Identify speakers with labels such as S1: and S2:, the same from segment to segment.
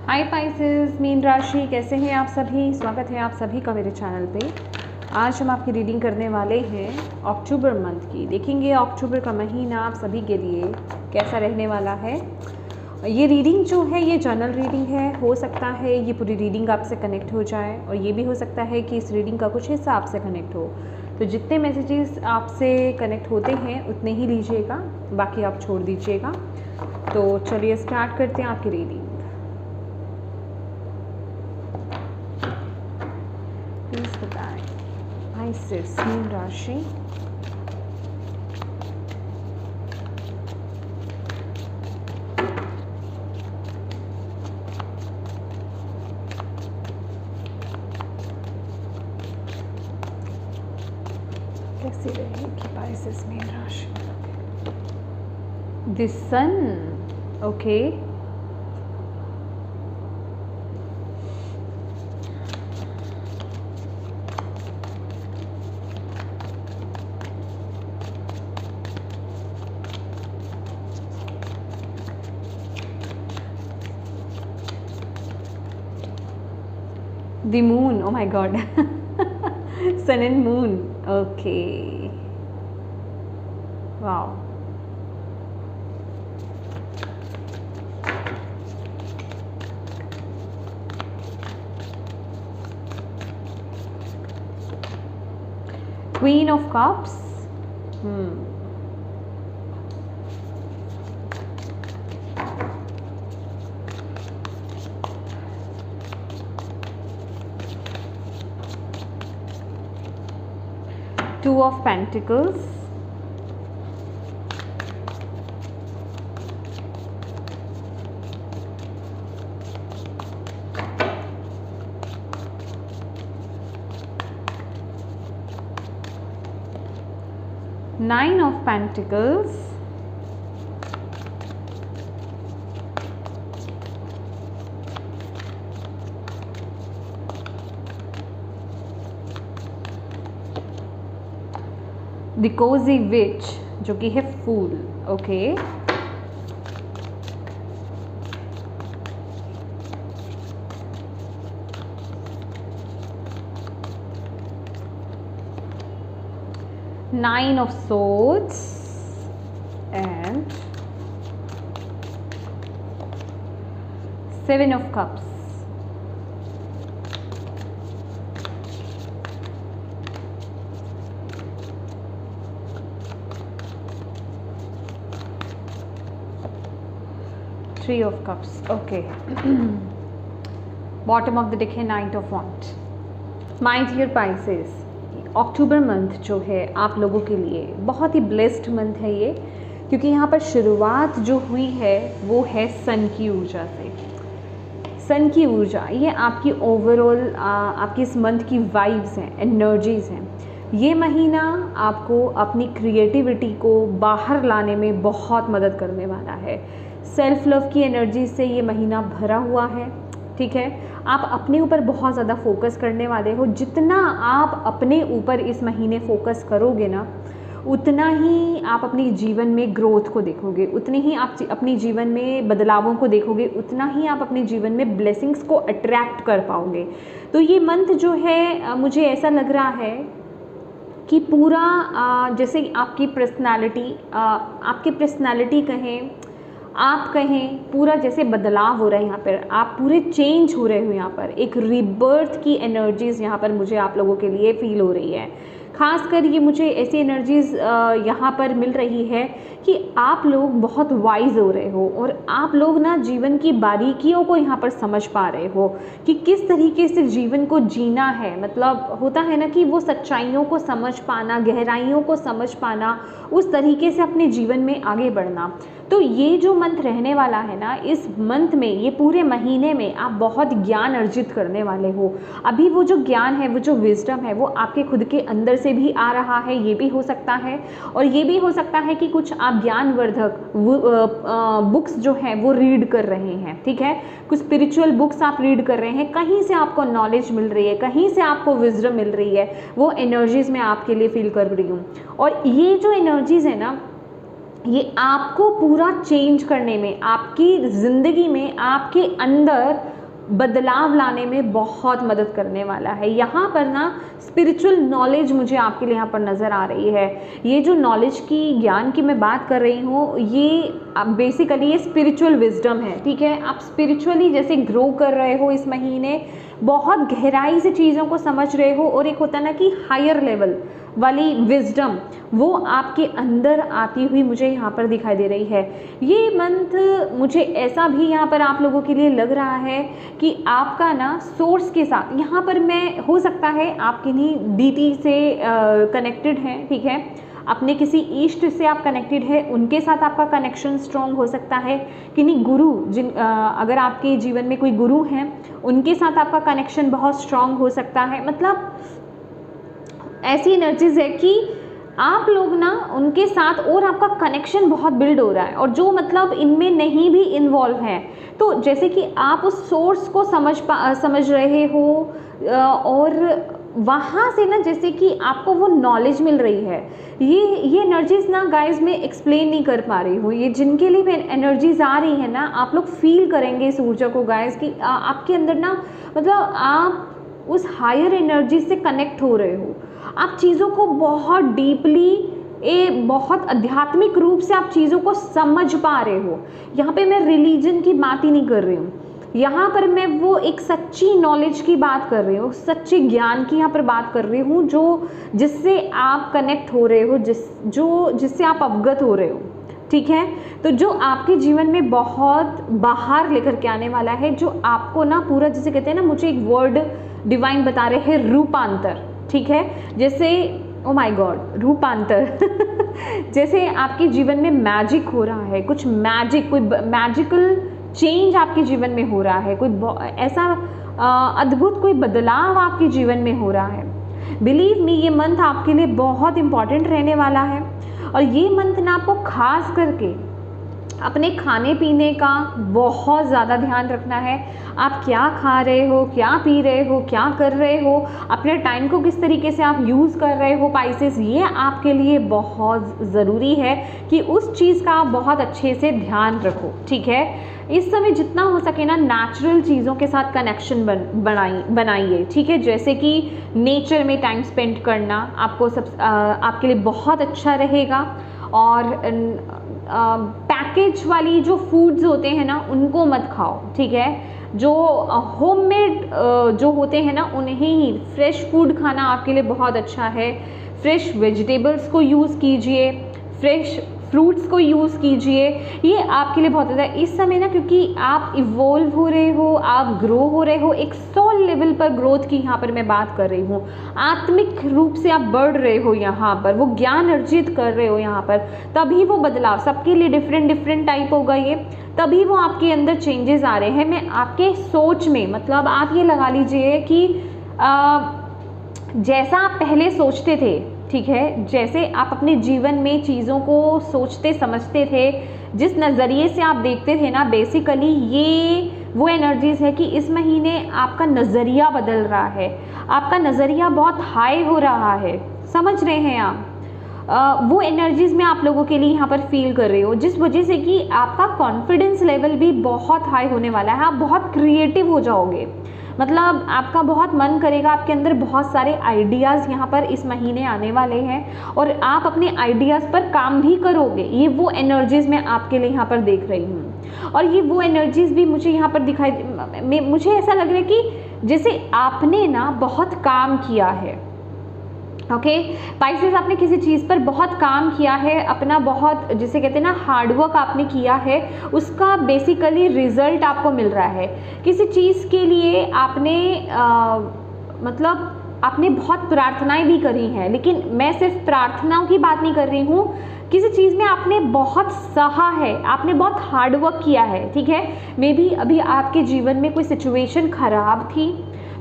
S1: हाय Pisces, मीन राशि, कैसे हैं आप सभी। स्वागत है आप सभी का मेरे चैनल पे। आज हम आपकी रीडिंग करने वाले हैं अक्टूबर मंथ की। देखेंगे अक्टूबर का महीना आप सभी के लिए कैसा रहने वाला है। ये रीडिंग जो है ये जनरल रीडिंग है। हो सकता है ये पूरी रीडिंग आपसे कनेक्ट हो जाए और ये भी हो सकता है कि इस रीडिंग का कुछ हिस्सा आपसे कनेक्ट हो। तो जितने मैसेजेस आपसे कनेक्ट होते हैं उतने ही लीजिएगा, बाकी आप छोड़ दीजिएगा। तो चलिए स्टार्ट करते हैं आपकी रीडिंग। प्लीज बताएं पाइसेस मीन राशि, कैसी रहेगी पाइसेस मीन राशि। The sun, okay. The moon, oh my god. Sun and moon, okay. Wow. Queen of Cups. Two of Pentacles. Nine of Pentacles. The Cozy Witch, जो कि है फूल, okay. Nine of Swords and Seven of Cups. Three of Cups, okay. Bottom of the deck है Knight of Wands. My dear Pisces, October month जो है आप लोगों के लिए बहुत ही ब्लेस्ड मंथ है ये, क्योंकि यहाँ पर शुरुआत जो हुई है वो है सन की ऊर्जा से। सन की ऊर्जा ये आपकी ओवरऑल आपकी इस मंथ की वाइब्स हैं, एनर्जीज़ हैं। ये महीना आपको अपनी क्रिएटिविटी को बाहर लाने में बहुत मदद करने वाला है। सेल्फ लव की एनर्जी से ये महीना भरा हुआ है, ठीक है। आप अपने ऊपर बहुत ज़्यादा फोकस करने वाले हो। जितना आप अपने ऊपर इस महीने फोकस करोगे ना, उतना ही आप अपने जीवन में ग्रोथ को देखोगे, उतने ही आप अपने जीवन में बदलावों को देखोगे, उतना ही आप अपने जीवन में ब्लेसिंग्स को अट्रैक्ट कर पाओगे। तो ये मंथ जो है मुझे ऐसा लग रहा है कि पूरा जैसे आपकी पर्सनालिटी कहें, आप कहें, पूरा जैसे बदलाव हो रहा है यहाँ पर, आप पूरे चेंज हो रहे हो। यहाँ पर एक रीबर्थ की एनर्जीज़ यहाँ पर मुझे आप लोगों के लिए फील हो रही है। खासकर ये मुझे ऐसी एनर्जीज़ यहाँ पर मिल रही है कि आप लोग बहुत वाइज हो रहे हो और आप लोग ना जीवन की बारीकियों को यहाँ पर समझ पा रहे हो कि किस तरीके से जीवन को जीना है। मतलब होता है ना कि वो सच्चाइयों को समझ पाना, गहराइयों को समझ पाना, उस तरीके से अपने जीवन में आगे बढ़ना। तो ये जो मंथ रहने वाला है ना, इस मंथ में, ये पूरे महीने में आप बहुत ज्ञान अर्जित करने वाले हो। अभी वो जो ज्ञान है, वो जो विजडम है, वो आपके खुद के अंदर से भी आ रहा है, ये भी हो सकता है। और ये भी हो सकता है कि कुछ आप ज्ञानवर्धक बुक्स जो हैं वो रीड कर रहे हैं, ठीक है। कुछ स्पिरिचुअल बुक्स आप रीड कर रहे हैं, कहीं से आपको नॉलेज मिल रही है, कहीं से आपको विजडम मिल रही है। वो एनर्जीज़ मैं आपके लिए फील कर रही हूँ। और ये जो एनर्जीज़ है ना, ये आपको पूरा चेंज करने में, आपकी ज़िंदगी में, आपके अंदर बदलाव लाने में बहुत मदद करने वाला है। यहाँ पर ना स्पिरिचुअल नॉलेज मुझे आपके लिए यहाँ पर नज़र आ रही है। ये जो नॉलेज की, ज्ञान की मैं बात कर रही हूँ, ये बेसिकली ये स्पिरिचुअल विजडम है, ठीक है। आप स्पिरिचुअली जैसे ग्रो कर रहे हो इस महीने, बहुत गहराई से चीज़ों को समझ रहे हो, और एक होता है ना कि हायर लेवल वाली विजडम, वो आपके अंदर आती हुई मुझे यहाँ पर दिखाई दे रही है। ये मंथ मुझे ऐसा भी यहाँ पर आप लोगों के लिए लग रहा है कि आपका ना सोर्स के साथ, यहाँ पर मैं, हो सकता है आप किन्हीं डीटी से कनेक्टेड हैं, ठीक है, अपने किसी ईष्ट से आप कनेक्टेड है, उनके साथ आपका कनेक्शन स्ट्रॉन्ग हो सकता है। किन्हीं गुरु, अगर आपके जीवन में कोई गुरु हैं, उनके साथ आपका कनेक्शन बहुत स्ट्रॉन्ग हो सकता है। मतलब ऐसी एनर्जीज है कि आप लोग ना उनके साथ, और आपका कनेक्शन बहुत बिल्ड हो रहा है, और जो मतलब इनमें नहीं भी इन्वॉल्व हैं, तो जैसे कि आप उस सोर्स को समझ रहे हो, और वहाँ से ना जैसे कि आपको वो नॉलेज मिल रही है। ये एनर्जीज ना गाइस मैं एक्सप्लेन नहीं कर पा रही हूँ। ये जिनके लिए भी एनर्जीज आ रही है ना, आप लोग फील करेंगे इस ऊर्जा को गाइस, कि आपके अंदर ना, मतलब आप उस हायर एनर्जी से कनेक्ट हो रहे हो। आप चीज़ों को बहुत डीपली, बहुत आध्यात्मिक रूप से आप चीज़ों को समझ पा रहे हो। यहाँ पे मैं रिलीजन की बात ही नहीं कर रही हूँ, यहाँ पर मैं वो एक सच्ची नॉलेज की बात कर रही हूँ, सच्चे ज्ञान की यहाँ पर बात कर रही हूँ, जो जिससे आप कनेक्ट हो रहे हो, जिससे आप अवगत हो रहे हो, ठीक है। तो जो आपके जीवन में बहुत बाहर लेकर के आने वाला है, जो आपको ना पूरा, जैसे कहते हैं ना, मुझे एक वर्ड डिवाइन बता रहे हैं, रूपांतर, ठीक है। जैसे ओ माय गॉड, रूपांतर जैसे आपके जीवन में मैजिक हो रहा है, कुछ मैजिक, कोई मैजिकल चेंज आपके जीवन में हो रहा है, कोई ऐसा अद्भुत कोई बदलाव आपके जीवन में हो रहा है। बिलीव मी, ये मंथ आपके लिए बहुत इम्पॉर्टेंट रहने वाला है। और ये मंथ ना आपको खास करके अपने खाने पीने का बहुत ज़्यादा ध्यान रखना है। आप क्या खा रहे हो, क्या पी रहे हो, क्या कर रहे हो, अपने टाइम को किस तरीके से आप यूज़ कर रहे हो पाइसेस, ये आपके लिए बहुत ज़रूरी है कि उस चीज़ का आप बहुत अच्छे से ध्यान रखो, ठीक है। इस समय जितना हो सके ना नेचुरल चीज़ों के साथ कनेक्शन बनाइए, ठीक है। जैसे कि नेचर में टाइम स्पेंड करना आपको आपके लिए बहुत अच्छा रहेगा। और पैकेज वाली जो फूड्स होते हैं ना, उनको मत खाओ, ठीक है। जो होममेड जो होते हैं ना, उन्हें ही, फ्रेश फूड खाना आपके लिए बहुत अच्छा है। फ्रेश वेजिटेबल्स को यूज़ कीजिए, फ्रेश फ्रूट्स को यूज़ कीजिए, ये आपके लिए बहुत ज़्यादा इस समय ना, क्योंकि आप इवॉल्व हो रहे हो, आप ग्रो हो रहे हो, एक सोल लेवल पर ग्रोथ की यहाँ पर मैं बात कर रही हूँ। आत्मिक रूप से आप बढ़ रहे हो, यहाँ पर वो ज्ञान अर्जित कर रहे हो यहाँ पर, तभी वो बदलाव, सबके लिए डिफरेंट टाइप होगा ये, तभी वो आपके अंदर चेंजेस आ रहे हैं। मैं आपके सोच में, मतलब आप ये लगा लीजिए कि जैसा आप पहले सोचते थे, ठीक है, जैसे आप अपने जीवन में चीज़ों को सोचते समझते थे, जिस नज़रिए से आप देखते थे ना, बेसिकली ये वो एनर्जीज़ है कि इस महीने आपका नज़रिया बदल रहा है, आपका नज़रिया बहुत हाई हो रहा है, समझ रहे हैं आप। वो एनर्जीज़ में आप लोगों के लिए यहाँ पर फील कर रहे हो, जिस वजह से कि आपका कॉन्फिडेंस लेवल भी बहुत हाई होने वाला है। आप बहुत क्रिएटिव हो जाओगे, मतलब आपका बहुत मन करेगा, आपके अंदर बहुत सारे आइडियाज़ यहाँ पर इस महीने आने वाले हैं, और आप अपने आइडियाज़ पर काम भी करोगे। ये वो एनर्जीज़ मैं आपके लिए यहाँ पर देख रही हूँ। और ये वो एनर्जीज़ भी मुझे यहाँ पर मुझे ऐसा लग रहा है कि जैसे आपने ना बहुत काम किया है, ओके पाइसेस, आपने किसी चीज़ पर बहुत काम किया है, अपना बहुत, जिसे कहते हैं ना, हार्डवर्क आपने किया है, उसका बेसिकली रिजल्ट आपको मिल रहा है। किसी चीज़ के लिए आपने मतलब आपने बहुत प्रार्थनाएं भी करी हैं, लेकिन मैं सिर्फ प्रार्थनाओं की बात नहीं कर रही हूँ, किसी चीज़ में आपने बहुत सहा है, आपने बहुत हार्डवर्क किया है, ठीक है। मे बी अभी आपके जीवन में कोई सिचुएशन खराब थी,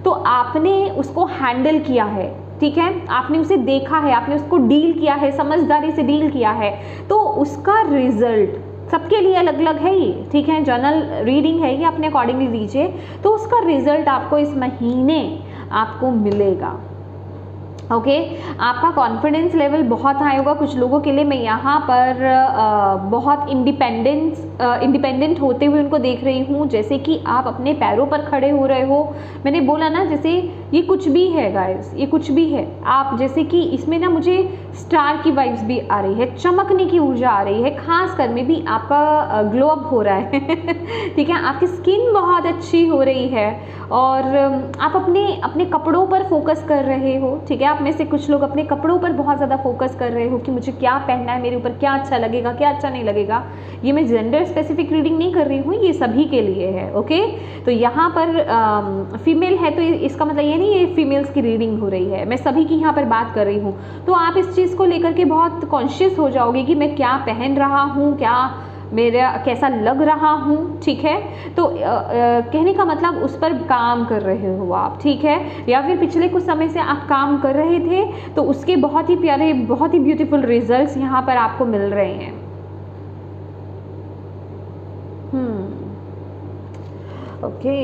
S1: तो आपने उसको हैंडल किया है, ठीक है, आपने उसे देखा है, आपने उसको डील किया है, समझदारी से डील किया है, तो उसका रिजल्ट सबके लिए अलग अलग है ये, ठीक है। जर्नल रीडिंग है ये, अपने अकॉर्डिंगली लीजिए, तो उसका रिजल्ट आपको इस महीने आपको मिलेगा। ओके आपका कॉन्फिडेंस लेवल बहुत हाई होगा। कुछ लोगों के लिए मैं यहाँ पर बहुत इंडिपेंडेंट होते हुए उनको देख रही हूँ, जैसे कि आप अपने पैरों पर खड़े हो रहे हो। मैंने बोला ना, जैसे ये कुछ भी है गाइस, ये कुछ भी है। आप जैसे कि इसमें ना मुझे स्टार की वाइब्स भी आ रही है, चमकने की ऊर्जा आ रही है, खास कर में भी आपका ग्लो अप हो रहा है ठीक है, आपकी स्किन बहुत अच्छी हो रही है और आप अपने कपड़ों पर फोकस कर रहे हो। ठीक है, आप में से कुछ लोग अपने कपड़ों पर बहुत ज़्यादा फोकस कर रहे हो कि मुझे क्या पहनना है, मेरे ऊपर क्या अच्छा लगेगा, क्या अच्छा नहीं लगेगा। ये मैं जेंडर स्पेसिफिक रीडिंग नहीं कर रही हूँ, ये सभी के लिए है। ओके, तो यहाँ पर फीमेल है तो इसका मतलब ये नहीं ये फीमेल्स की रीडिंग हो रही है, मैं सभी की यहाँ पर बात कर रही हूँ। तो आप इस चीज़ को लेकर के बहुत कॉन्शियस हो जाओगे कि मैं क्या पहन रहा हूँ, क्या मेरा कैसा लग रहा हूँ। ठीक है, तो कहने का मतलब उस पर काम कर रहे हो आप। ठीक है, या फिर पिछले कुछ समय से आप काम कर रहे थे तो उसके बहुत ही प्यारे, बहुत ही ब्यूटीफुल रिजल्ट्स यहाँ पर आपको मिल रहे हैं। ओके,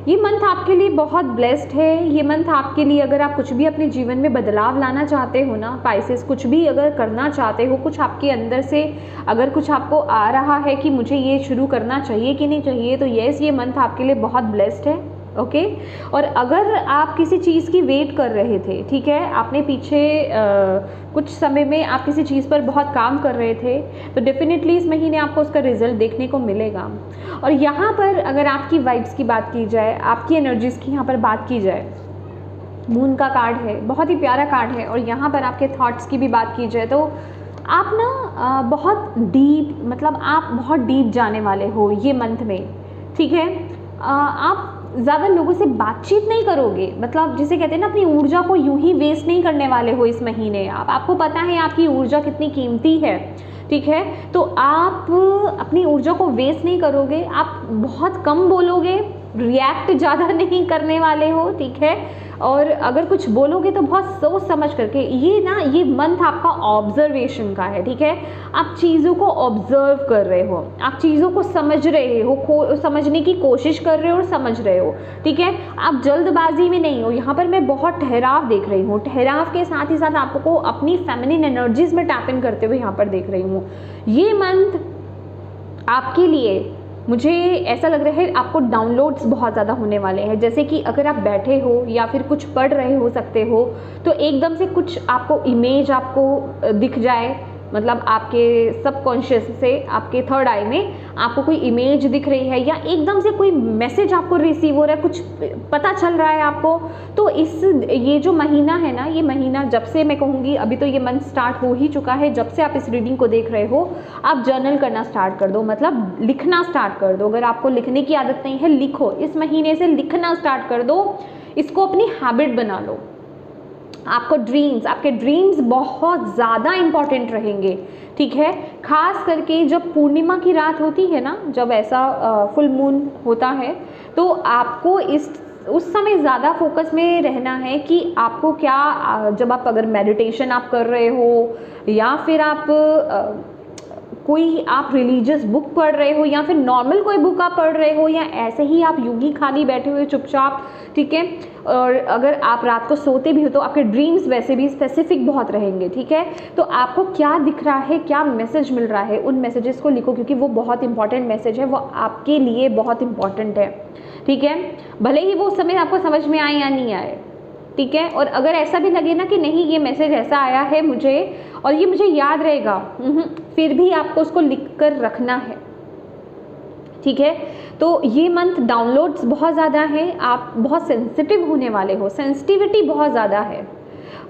S1: ये मंथ आपके लिए बहुत ब्लेस्ड है। ये मंथ आपके लिए, अगर आप कुछ भी अपने जीवन में बदलाव लाना चाहते हो ना पाइसेस, कुछ भी अगर करना चाहते हो, कुछ आपके अंदर से अगर कुछ आपको आ रहा है कि मुझे ये शुरू करना चाहिए कि नहीं चाहिए, तो यस, ये मंथ आपके लिए बहुत ब्लेस्ड है। ओके, और अगर आप किसी चीज़ की वेट कर रहे थे, ठीक है, आपने पीछे कुछ समय में आप किसी चीज़ पर बहुत काम कर रहे थे, तो डेफिनेटली इस महीने आपको उसका रिजल्ट देखने को मिलेगा। और यहाँ पर अगर आपकी वाइब्स की बात की जाए, आपकी एनर्जीज़ की यहाँ पर बात की जाए, मून का कार्ड है, बहुत ही प्यारा कार्ड है। और यहाँ पर आपके थॉट्स की भी बात की जाए तो आप ना बहुत डीप, मतलब आप बहुत डीप जाने वाले हो ये मंथ में। ठीक है, आप ज़्यादा लोगों से बातचीत नहीं करोगे, मतलब जिसे कहते हैं ना, अपनी ऊर्जा को यूं ही वेस्ट नहीं करने वाले हो इस महीने। आपको पता है आपकी ऊर्जा कितनी कीमती है। ठीक है, तो आप अपनी ऊर्जा को वेस्ट नहीं करोगे, आप बहुत कम बोलोगे, रिएक्ट ज़्यादा नहीं करने वाले हो। ठीक है, और अगर कुछ बोलोगे तो बहुत सोच समझ करके। ये मंथ आपका ऑब्जर्वेशन का है। ठीक है, आप चीज़ों को ऑब्जर्व कर रहे हो, आप चीज़ों को समझ रहे हो, समझने की कोशिश कर रहे हो और समझ रहे हो। ठीक है, आप जल्दबाजी में नहीं हो। यहाँ पर मैं बहुत ठहराव देख रही हूँ, ठहराव के साथ ही साथ आपको अपनी फेमिनिन एनर्जीज में टैप इन करते हुए यहाँ पर देख रही हूँ। ये मंथ आपके लिए, मुझे ऐसा लग रहा है, आपको डाउनलोड्स बहुत ज़्यादा होने वाले हैं। जैसे कि अगर आप बैठे हो या फिर कुछ पढ़ रहे हो सकते हो, तो एकदम से कुछ आपको इमेज आपको दिख जाए, मतलब आपके सबकॉन्शियस से, आपके थर्ड आई में आपको कोई इमेज दिख रही है, या एकदम से कोई मैसेज आपको रिसीव हो रहा है, कुछ पता चल रहा है आपको। तो ये जो महीना है ना, ये महीना जब से, मैं कहूँगी अभी तो ये मंथ स्टार्ट हो ही चुका है, जब से आप इस रीडिंग को देख रहे हो, आप जर्नल करना स्टार्ट कर दो, मतलब लिखना स्टार्ट कर दो। अगर आपको लिखने की आदत नहीं है, लिखो, इस महीने से लिखना स्टार्ट कर दो, इसको अपनी हैबिट बना लो। आपके ड्रीम्स बहुत ज़्यादा इम्पॉर्टेंट रहेंगे। ठीक है, खास करके जब पूर्णिमा की रात होती है ना, जब ऐसा फुल मून होता है, तो आपको उस समय ज़्यादा फोकस में रहना है कि आपको क्या, जब आप अगर मेडिटेशन आप कर रहे हो, या फिर आप कोई आप रिलीजियस बुक पढ़ रहे हो, या फिर नॉर्मल कोई बुक आप पढ़ रहे हो, या ऐसे ही आप यूं ही खाली बैठे हुए चुपचाप। ठीक है, और अगर आप रात को सोते भी हो तो आपके ड्रीम्स वैसे भी स्पेसिफिक बहुत रहेंगे। ठीक है, तो आपको क्या दिख रहा है, क्या मैसेज मिल रहा है, उन मैसेजेस को लिखो, क्योंकि वो बहुत इंपॉर्टेंट मैसेज है, वो आपके लिए बहुत इंपॉर्टेंट है। ठीक है, भले ही वो उस समय आपको समझ में आए या नहीं आए। ठीक है, और अगर ऐसा भी लगे ना कि नहीं ये मैसेज ऐसा आया है मुझे और ये मुझे याद रहेगा, फिर भी आपको उसको लिख कर रखना है। ठीक है, तो ये मंथ डाउनलोड्स बहुत ज़्यादा हैं, आप बहुत सेंसिटिव होने वाले हो, सेंसिटिविटी बहुत ज़्यादा है।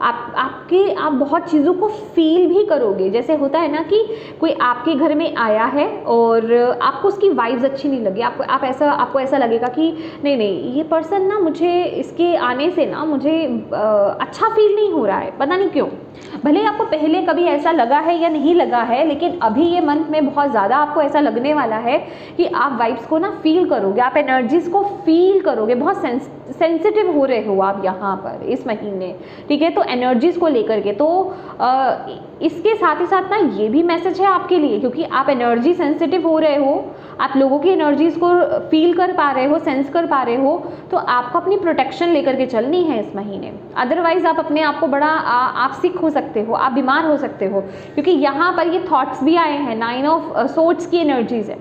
S1: आप बहुत चीज़ों को फील भी करोगे। जैसे होता है ना कि कोई आपके घर में आया है और आपको उसकी वाइब्स अच्छी नहीं लगी, आपको ऐसा लगेगा कि नहीं ये पर्सन ना, मुझे इसके आने से ना मुझे अच्छा फील नहीं हो रहा है, पता नहीं क्यों। भले आपको पहले कभी ऐसा लगा है या नहीं लगा है, लेकिन अभी ये मंथ में बहुत ज़्यादा आपको ऐसा लगने वाला है कि आप वाइब्स को ना फील करोगे, आप एनर्जीज़ को फील करोगे, बहुत सेंसिटिव हो रहे हो आप यहाँ पर इस महीने। ठीक है, है, तो एनर्जीज़ को लेकर के। तो इसके साथ ही साथ ना ये भी मैसेज है आपके लिए, क्योंकि आप एनर्जी सेंसिटिव हो रहे हो, आप लोगों की एनर्जीज़ को फील कर पा रहे हो, सेंस कर पा रहे हो, तो आपको अपनी प्रोटेक्शन लेकर के चलनी है इस महीने। अदरवाइज़ आप अपने आप को बड़ा आप सिक हो सकते हो, आप बीमार हो सकते हो, क्योंकि यहाँ पर ये थॉट्स भी आए हैं, 9 ऑफ सोर्ड्स की एनर्जीज़ है,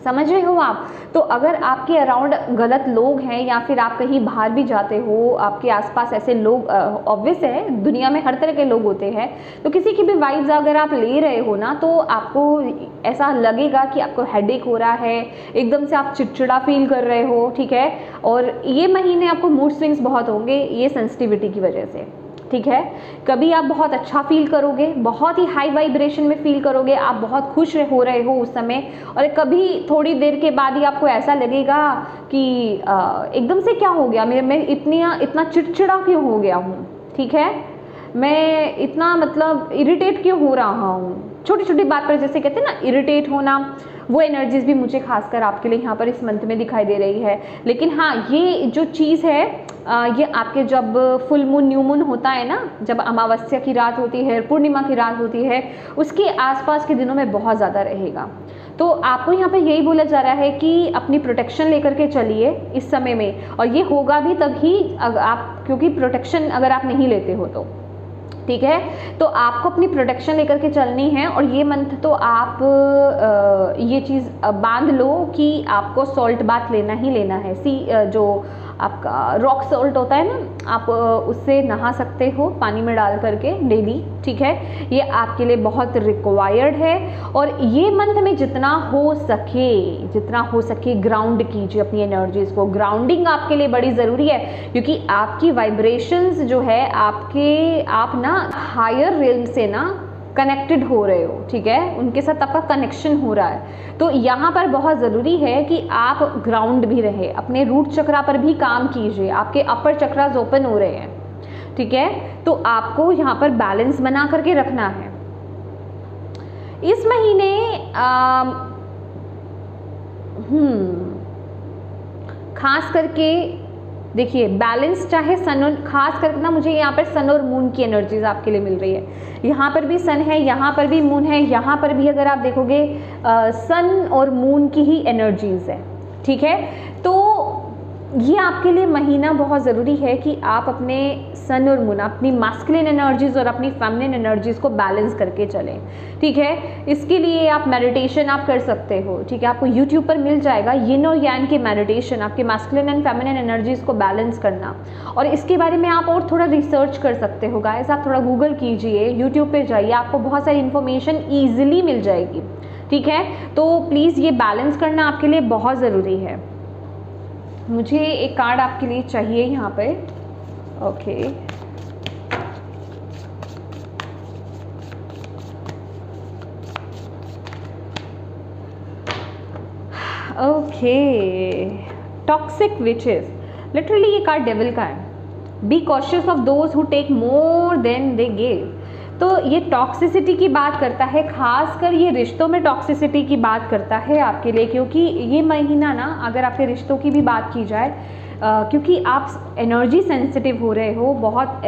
S1: समझ रहे हो आप। तो अगर आपके अराउंड गलत लोग हैं या फिर आप कहीं बाहर भी जाते हो, आपके आसपास ऐसे लोग, ऑब्वियस है दुनिया में हर तरह के लोग होते हैं, तो किसी की भी वाइब्स अगर आप ले रहे हो ना, तो आपको ऐसा लगेगा कि आपको हेडेक हो रहा है, एकदम से आप चिड़चिड़ा फील कर रहे हो, ठीक है। और ये महीने आपको मूड स्विंग्स बहुत होंगे ये सेंसिटिविटी की वजह से, ठीक है। कभी आप बहुत अच्छा फील करोगे, बहुत ही हाई वाइब्रेशन में फील करोगे, आप बहुत खुश हो रहे हो उस समय, और कभी थोड़ी देर के बाद ही आपको ऐसा लगेगा कि एकदम से क्या हो गया, मैं इतना चिड़चिड़ा क्यों हो गया हूँ, ठीक है, मैं इतना मतलब इरिटेट क्यों हो रहा हूँ, छोटी छोटी बात पर जैसे कहते हैं ना इरिटेट होना, वो एनर्जीज़ भी मुझे खासकर आपके लिए यहाँ पर इस मंथ में दिखाई दे रही है। लेकिन हाँ, ये जो चीज़ है ये आपके जब फुल मून न्यू मून होता है ना, जब अमावस्या की रात होती है, पूर्णिमा की रात होती है, उसके आसपास के दिनों में बहुत ज़्यादा रहेगा। तो आपको यहाँ पे यही बोला जा रहा है कि अपनी प्रोटेक्शन लेकर के चलिए इस समय में, और ये होगा भी तभी आप, क्योंकि प्रोटेक्शन अगर आप नहीं लेते हो तो, ठीक है, तो आपको अपनी प्रोटेक्शन लेकर के चलनी है। और ये मंथ तो आप ये चीज़ बांध लो कि आपको सॉल्ट बाथ लेना ही लेना है। जो आपका रॉक सॉल्ट होता है ना, आप उससे नहा सकते हो पानी में डाल करके डेली, ठीक है, ये आपके लिए बहुत रिक्वायर्ड है। और ये मंथ में जितना हो सके ग्राउंड कीजिए अपनी एनर्जीज़ को। ग्राउंडिंग आपके लिए बड़ी ज़रूरी है, क्योंकि आपकी वाइब्रेशंस जो है आप ना हायर रियल्म से ना कनेक्टेड हो रहे हो, ठीक है, उनके साथ आपका कनेक्शन हो रहा है। तो यहाँ पर बहुत ज़रूरी है कि आप ग्राउंड भी रहे, अपने रूट चक्रा पर भी काम कीजिए, आपके अपर चक्रास ओपन हो रहे हैं, ठीक है। तो आपको यहाँ पर बैलेंस बना करके रखना है इस महीने। खास करके देखिए बैलेंस, चाहे सन और, खास करके ना मुझे यहाँ पर सन और मून की एनर्जीज आपके लिए मिल रही है। यहाँ पर भी सन है, यहाँ पर भी मून है, यहाँ पर भी अगर आप देखोगे सन और मून की ही एनर्जीज है, ठीक है। तो ये आपके लिए महीना बहुत ज़रूरी है कि आप अपने सन और मून, अपनी मास्कुलिन एनर्जीज़ और अपनी फेमिनिन एनर्जीज़ को बैलेंस करके चलें, ठीक है। इसके लिए आप मेडिटेशन आप कर सकते हो, ठीक है, आपको यूट्यूब पर मिल जाएगा यिन और यांग की मेडिटेशन, आपके मास्कुलिन एंड फेमिनिन एनर्जीज़ को बैलेंस करना। और इसके बारे में आप और थोड़ा रिसर्च कर सकते हो गाइस, आप थोड़ा गूगल कीजिए, यूट्यूब पर जाइए, आपको बहुत सारी इन्फॉर्मेशन ईजिली मिल जाएगी, ठीक है। तो प्लीज़ ये बैलेंस करना आपके लिए बहुत ज़रूरी है। मुझे एक कार्ड आपके लिए चाहिए यहाँ पे, okay. Okay, toxic witches, literally ये कार्ड डेविल का है। Be cautious of those who take more than they give. तो ये टॉक्सिसिटी की बात करता है, खासकर ये रिश्तों में टॉक्सिसिटी की बात करता है आपके लिए, क्योंकि ये महीना ना, अगर आपके रिश्तों की भी बात की जाए, क्योंकि आप एनर्जी सेंसिटिव हो रहे हो, बहुत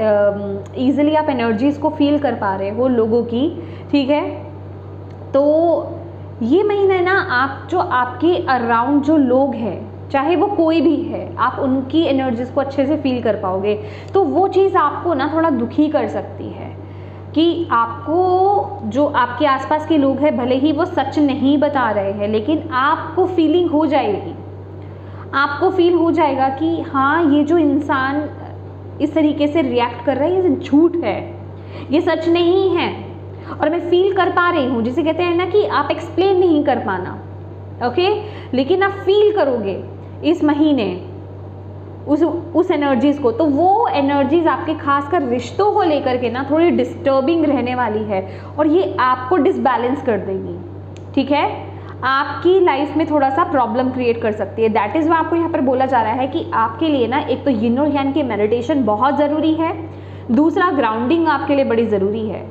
S1: ईजिली आप एनर्जीज़ को फील कर पा रहे हो लोगों की, ठीक है। तो ये महीना है ना, आप जो आपके अराउंड जो लोग हैं, चाहे वो कोई भी है, आप उनकी एनर्जीज़ को अच्छे से फील कर पाओगे। तो वो चीज़ आपको ना थोड़ा दुखी कर सकती है कि आपको जो आपके आसपास के लोग हैं, भले ही वो सच नहीं बता रहे हैं, लेकिन आपको फीलिंग हो जाएगी, आपको फील हो जाएगा कि हाँ, ये जो इंसान इस तरीके से रिएक्ट कर रहा है ये झूठ है, ये सच नहीं है, और मैं फील कर पा रही हूँ। जिसे कहते हैं ना कि आप एक्सप्लेन नहीं कर पाना, ओके, लेकिन आप फील करोगे इस महीने उस एनर्जीज़ को। तो वो एनर्जीज़ आपके खासकर रिश्तों को लेकर के ना थोड़ी डिस्टर्बिंग रहने वाली है, और ये आपको डिसबैलेंस कर देगी, ठीक है, आपकी लाइफ में थोड़ा सा प्रॉब्लम क्रिएट कर सकती है। दैट इज़ वो आपको यहाँ पर बोला जा रहा है कि आपके लिए ना एक तो यिन और यांग की मेडिटेशन बहुत ज़रूरी है, दूसरा ग्राउंडिंग आपके लिए बड़ी ज़रूरी है,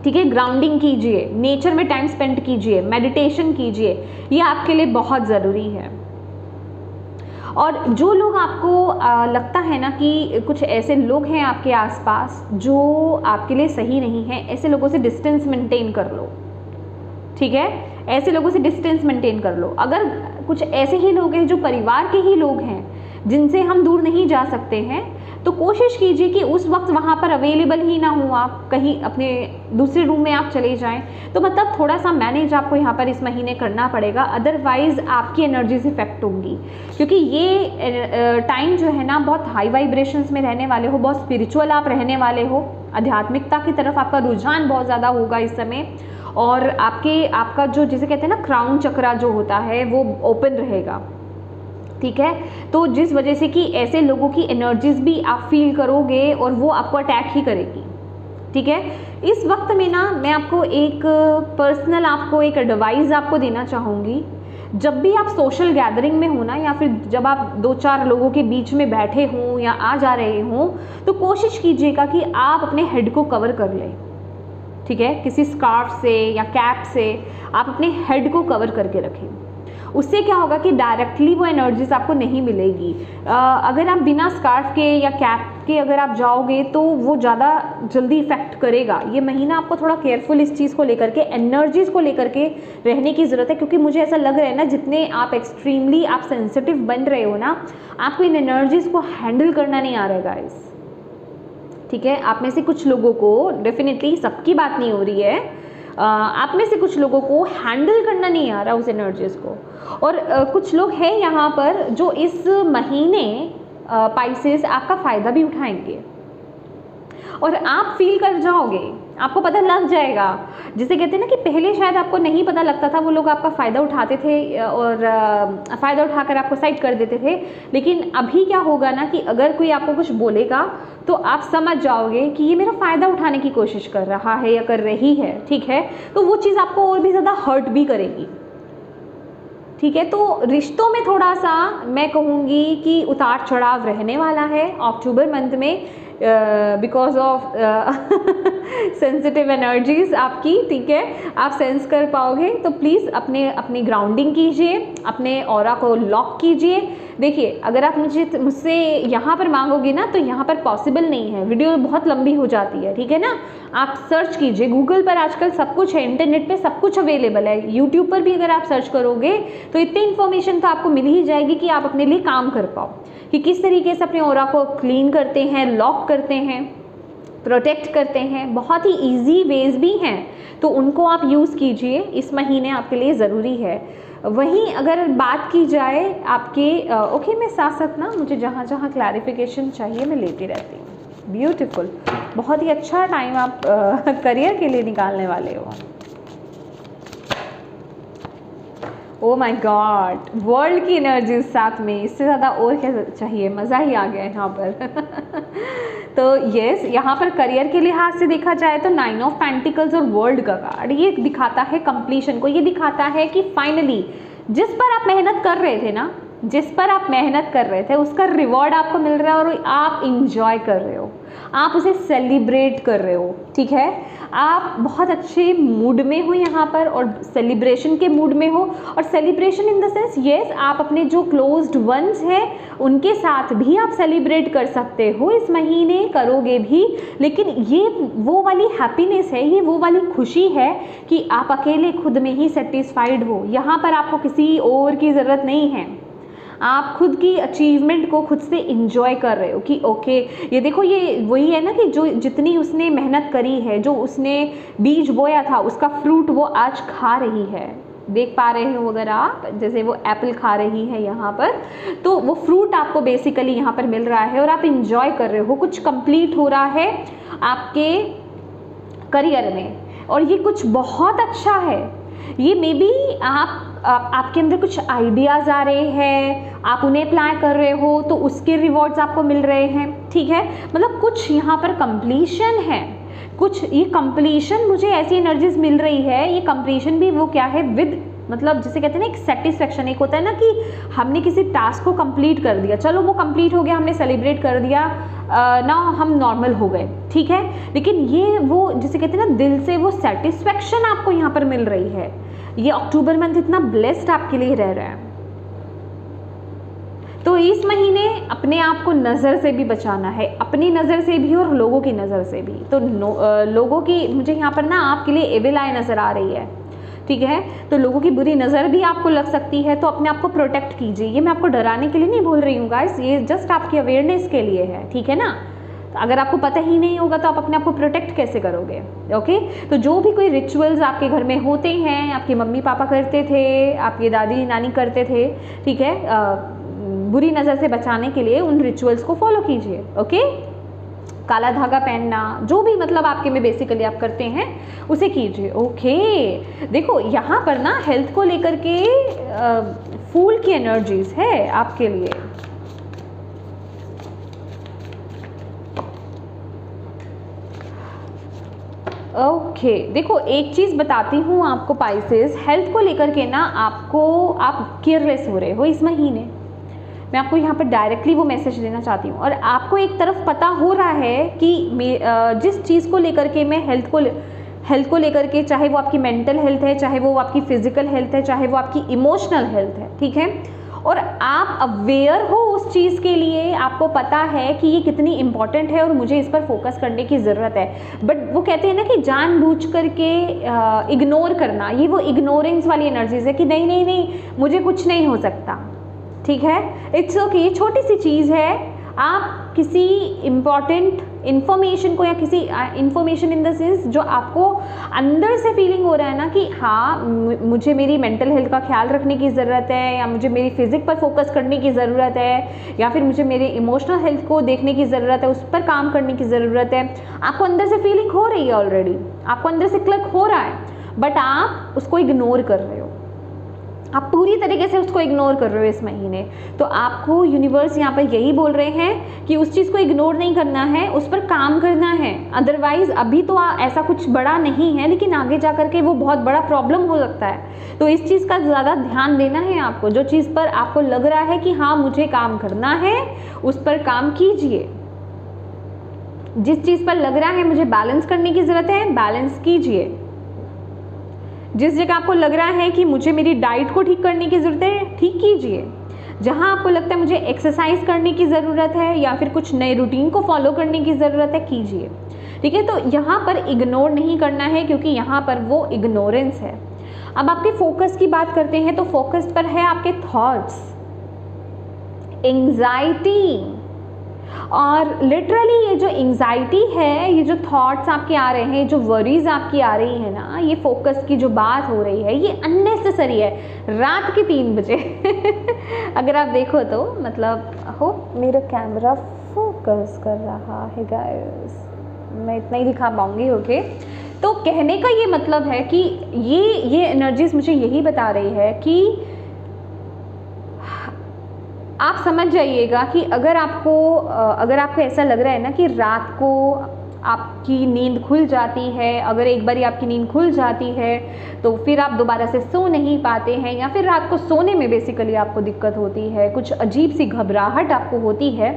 S1: ठीक है। ग्राउंडिंग कीजिए, नेचर में टाइम स्पेंड कीजिए, मेडिटेशन कीजिए, ये आपके लिए बहुत ज़रूरी है। और जो लोग आपको लगता है ना कि कुछ ऐसे लोग हैं आपके आसपास जो आपके लिए सही नहीं है, ऐसे लोगों से डिस्टेंस मेंटेन कर लो, ठीक है, ऐसे लोगों से डिस्टेंस मेंटेन कर लो। अगर कुछ ऐसे ही लोग हैं जो परिवार के ही लोग हैं जिनसे हम दूर नहीं जा सकते हैं, तो कोशिश कीजिए कि उस वक्त वहाँ पर अवेलेबल ही ना हो, आप कहीं अपने दूसरे रूम में आप चले जाएं। तो मतलब थोड़ा सा मैनेज आपको यहाँ पर इस महीने करना पड़ेगा, अदरवाइज़ आपकी एनर्जीज इफेक्ट होंगी, क्योंकि ये टाइम जो है ना बहुत हाई वाइब्रेशंस में रहने वाले हो, बहुत स्पिरिचुअल आप रहने वाले हो, आध्यात्मिकता की तरफ आपका रुझान बहुत ज़्यादा होगा इस समय। और आपका जो जिसे कहते हैं ना क्राउन चक्रा जो होता है वो ओपन रहेगा, ठीक है। तो जिस वजह से कि ऐसे लोगों की एनर्जीज भी आप फील करोगे और वो आपको अटैक ही करेगी, ठीक है। इस वक्त में ना मैं आपको एक पर्सनल आपको एक एडवाइस आपको देना चाहूँगी। जब भी आप सोशल गैदरिंग में हो ना, या फिर जब आप 2-4 लोगों के बीच में बैठे हों या आ जा रहे हों, तो कोशिश कीजिएगा कि आप अपने हेड को कवर कर लें, ठीक है। किसी स्कार्फ से या कैप से आप अपने हेड को कवर करके रखें। उससे क्या होगा कि डायरेक्टली वो एनर्जीज आपको नहीं मिलेगी। अगर आप बिना स्कार्फ के या कैप के अगर आप जाओगे तो वो ज़्यादा जल्दी इफेक्ट करेगा। ये महीना आपको थोड़ा केयरफुल इस चीज़ को लेकर के, एनर्जीज को लेकर के रहने की ज़रूरत है, क्योंकि मुझे ऐसा लग रहा है ना जितने आप एक्सट्रीमली आप सेंसिटिव बन रहे हो ना, आपको इन एनर्जीज को हैंडल करना नहीं आ रहा है गाइस, ठीक है। आप में से कुछ लोगों को, डेफिनेटली सबकी बात नहीं हो रही है, आप में से कुछ लोगों को हैंडल करना नहीं आ रहा उस एनर्जीज को। और कुछ लोग हैं यहाँ पर जो इस महीने पाइसेस आपका फ़ायदा भी उठाएंगे और आप फील कर जाओगे, आपको पता लग जाएगा। जिसे कहते हैं ना कि पहले शायद आपको नहीं पता लगता था, वो लोग आपका फ़ायदा उठाते थे और फ़ायदा उठाकर आपको साइड कर देते थे। लेकिन अभी क्या होगा ना कि अगर कोई आपको कुछ बोलेगा तो आप समझ जाओगे कि ये मेरा फ़ायदा उठाने की कोशिश कर रहा है या कर रही है, ठीक है। तो वो चीज़ आपको और भी ज़्यादा हर्ट भी करेगी, ठीक है। तो रिश्तों में थोड़ा सा मैं कहूँगी कि उतार चढ़ाव रहने वाला है अक्टूबर मंथ में, बिकॉज ऑफ सेंसिटिव एनर्जीज आपकी, ठीक है। आप सेंस कर पाओगे तो प्लीज़ अपनी ग्राउंडिंग कीजिए, अपने ऑरा को लॉक कीजिए। देखिए, अगर आप मुझसे यहाँ पर मांगोगे ना तो यहाँ पर पॉसिबल नहीं है, वीडियो बहुत लंबी हो जाती है, ठीक है ना। आप सर्च कीजिए गूगल पर, आजकल सब कुछ है, इंटरनेट पे सब कुछ अवेलेबल है। यूट्यूब पर भी अगर आप सर्च करोगे तो इतनी इन्फॉर्मेशन तो आपको मिल ही जाएगी कि आप अपने लिए काम कर पाओ, कि किस तरीके से अपने ऑरा को क्लीन करते हैं, लॉक करते हैं, प्रोटेक्ट करते हैं। बहुत ही ईजी वेज भी हैं, तो उनको आप यूज़ कीजिए, इस महीने आपके लिए ज़रूरी है। वहीं अगर बात की जाए आपके ओके, मैं साथ साथ ना मुझे जहाँ जहाँ क्लैरिफिकेशन चाहिए मैं लेती रहती हूँ। ब्यूटीफुल, बहुत ही अच्छा टाइम आप करियर के लिए निकालने वाले हो। ओ माय गॉड, वर्ल्ड की एनर्जी साथ में, इससे ज़्यादा और क्या चाहिए, मज़ा ही आ गया यहाँ पर। तो यस, यहाँ पर करियर के लिहाज से देखा जाए तो 9 ऑफ पेंटिकल्स और वर्ल्ड का कार्ड ये दिखाता है कंप्लीशन को। ये दिखाता है कि फाइनली जिस पर आप मेहनत कर रहे थे ना, जिस पर आप मेहनत कर रहे थे उसका रिवॉर्ड आपको मिल रहा है और आप इंजॉय कर रहे हो, आप उसे सेलिब्रेट कर रहे हो, ठीक है। आप बहुत अच्छे मूड में हो यहाँ पर और सेलिब्रेशन के मूड में हो। और celebration in the sense, yes, आप अपने जो क्लोज्ड वंस हैं उनके साथ भी आप सेलिब्रेट कर सकते हो, इस महीने करोगे भी। लेकिन ये वो वाली हैप्पीनेस है, ये वो वाली खुशी है कि आप अकेले खुद में ही सेटिस्फाइड हो। यहाँ पर आपको किसी और की ज़रूरत नहीं है, आप खुद की अचीवमेंट को खुद से इंजॉय कर रहे हो कि ओके, ये देखो, ये वही है ना कि जो जितनी उसने मेहनत करी है, जो उसने बीज बोया था उसका फ्रूट वो आज खा रही है। देख पा रहे हो अगर आप, जैसे वो एप्पल खा रही है यहाँ पर, तो वो फ्रूट आपको बेसिकली यहाँ पर मिल रहा है और आप इंजॉय कर रहे हो। कुछ कंप्लीट हो रहा है आपके करियर में और ये कुछ बहुत अच्छा है। ये मे बी आपके अंदर कुछ आइडियाज़ आ रहे हैं, आप उन्हें अप्लाई कर रहे हो तो उसके रिवॉर्ड्स आपको मिल रहे हैं, ठीक है। मतलब कुछ यहाँ पर कंप्लीशन है, कुछ ये कंप्लीशन, मुझे ऐसी एनर्जीज मिल रही है। ये कंप्लीशन भी वो क्या है, विद मतलब जिसे कहते हैं ना एक सेटिस्फेक्शन। एक होता है ना कि हमने किसी टास्क को कंप्लीट कर दिया, चलो वो कंप्लीट हो गया, हमने सेलिब्रेट कर दिया, ना हम नॉर्मल हो गए, ठीक है। लेकिन ये वो जिसे कहते हैं ना दिल से वो सेटिस्फेक्शन आपको यहाँ पर मिल रही है। ये अक्टूबर मंथ इतना ब्लेस्ड आपके लिए रह रहा है। तो इस महीने अपने आप को नज़र से भी बचाना है, अपनी नज़र से भी और लोगों की नज़र से भी। तो लोगों की मुझे यहाँ पर ना आपके लिए एविल आई नज़र आ रही है, ठीक है। तो लोगों की बुरी नज़र भी आपको लग सकती है, तो अपने आप को प्रोटेक्ट कीजिए। ये मैं आपको डराने के लिए नहीं बोल रही हूँ गाइस, ये जस्ट आपकी अवेयरनेस के लिए है, ठीक है ना। तो अगर आपको पता ही नहीं होगा तो आप अपने आप को प्रोटेक्ट कैसे करोगे, ओके। तो जो भी कोई रिचुअल्स आपके घर में होते हैं, आपके मम्मी पापा करते थे, आपके दादी नानी करते थे, ठीक है, बुरी नज़र से बचाने के लिए उन रिचुअल्स को फॉलो कीजिए, ओके। काला धागा पहनना, जो भी मतलब आपके में बेसिकली आप करते हैं उसे कीजिए, ओके। देखो यहाँ पर ना हेल्थ को लेकर के फूल की एनर्जीज है आपके लिए। ओके देखो एक चीज़ बताती हूँ आपको पाइसेस, हेल्थ को लेकर के ना आप केयरलेस हो रहे हो इस महीने। मैं आपको यहाँ पर डायरेक्टली वो मैसेज देना चाहती हूँ। और आपको एक तरफ पता हो रहा है कि जिस चीज़ को लेकर के मैं हेल्थ को लेकर के, चाहे वो आपकी मेंटल हेल्थ है, चाहे वो आपकी फिजिकल हेल्थ है, चाहे वो आपकी इमोशनल हेल्थ है, ठीक है, और आप अवेयर हो उस चीज़ के लिए, आपको पता है कि ये कितनी इंपॉर्टेंट है और मुझे इस पर फोकस करने की ज़रूरत है। बट वो कहते हैं ना कि जानबूझ करके इग्नोर करना, ये वो इग्नोरेंस वाली एनर्जीज है कि नहीं नहीं नहीं मुझे कुछ नहीं हो सकता, ठीक है, इट्स ओके। ये छोटी सी चीज़ है, आप किसी इम्पॉर्टेंट इन्फॉर्मेशन को या किसी इन्फॉर्मेशन इन द सेंस जो आपको अंदर से फीलिंग हो रहा है ना कि हाँ मुझे मेरी मेंटल हेल्थ का ख्याल रखने की ज़रूरत है, या मुझे मेरी फिजिक पर फोकस करने की ज़रूरत है, या फिर मुझे मेरी इमोशनल हेल्थ को देखने की ज़रूरत है, उस पर काम करने की ज़रूरत है। आपको अंदर से फीलिंग हो रही है, ऑलरेडी आपको अंदर से क्लिक हो रहा है, बट आप उसको इग्नोर कर रहे हो, आप पूरी तरीके से उसको इग्नोर कर रहे हो इस महीने। तो आपको यूनिवर्स यहाँ पर यही बोल रहे हैं कि उस चीज़ को इग्नोर नहीं करना है, उस पर काम करना है। अदरवाइज अभी तो ऐसा कुछ बड़ा नहीं है, लेकिन आगे जा कर के वो बहुत बड़ा प्रॉब्लम हो सकता है। तो इस चीज़ का ज़्यादा ध्यान देना है आपको। जो चीज़ पर आपको लग रहा है कि हाँ मुझे काम करना है, उस पर काम कीजिए। जिस चीज़ पर लग रहा है मुझे बैलेंस करने की ज़रूरत है, बैलेंस कीजिए। जिस जगह आपको लग रहा है कि मुझे मेरी डाइट को ठीक करने की ज़रूरत है, ठीक कीजिए। जहाँ आपको लगता है मुझे एक्सरसाइज करने की ज़रूरत है या फिर कुछ नए रूटीन को फॉलो करने की ज़रूरत है, कीजिए, ठीक है। तो यहाँ पर इग्नोर नहीं करना है, क्योंकि यहाँ पर वो इग्नोरेंस है। अब आपके फोकस की बात करते हैं, तो फोकस पर है आपके थॉट्स, एंग्जाइटी। और लिटरली ये जो एंग्जाइटी है, ये जो थॉट्स आपके आ रहे हैं, जो वरीज आपकी आ रही है ना, ये फोकस की जो बात हो रही है, ये अननेसेसरी है। रात के 3 बजे अगर आप देखो तो मतलब हो मेरा कैमरा फोकस कर रहा है गाइस, मैं इतना ही दिखा पाऊंगी, ओके। तो कहने का ये मतलब है कि ये एनर्जीज मुझे यही बता रही है कि आप समझ जाइएगा कि अगर आपको ऐसा लग रहा है ना कि रात को आपकी नींद खुल जाती है, अगर एक बारी आपकी नींद खुल जाती है तो फिर आप दोबारा से सो नहीं पाते हैं, या फिर रात को सोने में बेसिकली आपको दिक्कत होती है, कुछ अजीब सी घबराहट आपको होती है।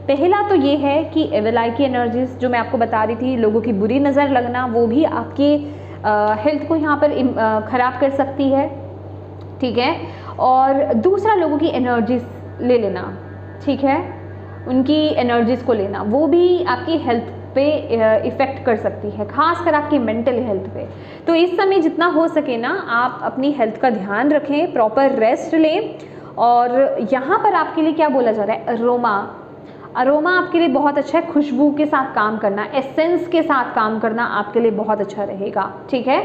S1: पहला तो ये है कि एविल आई की एनर्जीज जो मैं आपको बता रही थी, लोगों की बुरी नज़र लगना, वो भी आपकी हेल्थ को यहाँ पर ख़राब कर सकती है, ठीक है। और दूसरा लोगों की एनर्जीज ले लेना, ठीक है, उनकी एनर्जीज को लेना, वो भी आपकी हेल्थ पे इफ़ेक्ट कर सकती है, खासकर आपकी मेंटल हेल्थ पे। तो इस समय जितना हो सके ना आप अपनी हेल्थ का ध्यान रखें, प्रॉपर रेस्ट लें। और यहाँ पर आपके लिए क्या बोला जा रहा है, अरोमा आपके लिए बहुत अच्छा है। खुशबू के साथ काम करना, एसेंस के साथ काम करना आपके लिए बहुत अच्छा रहेगा, ठीक है।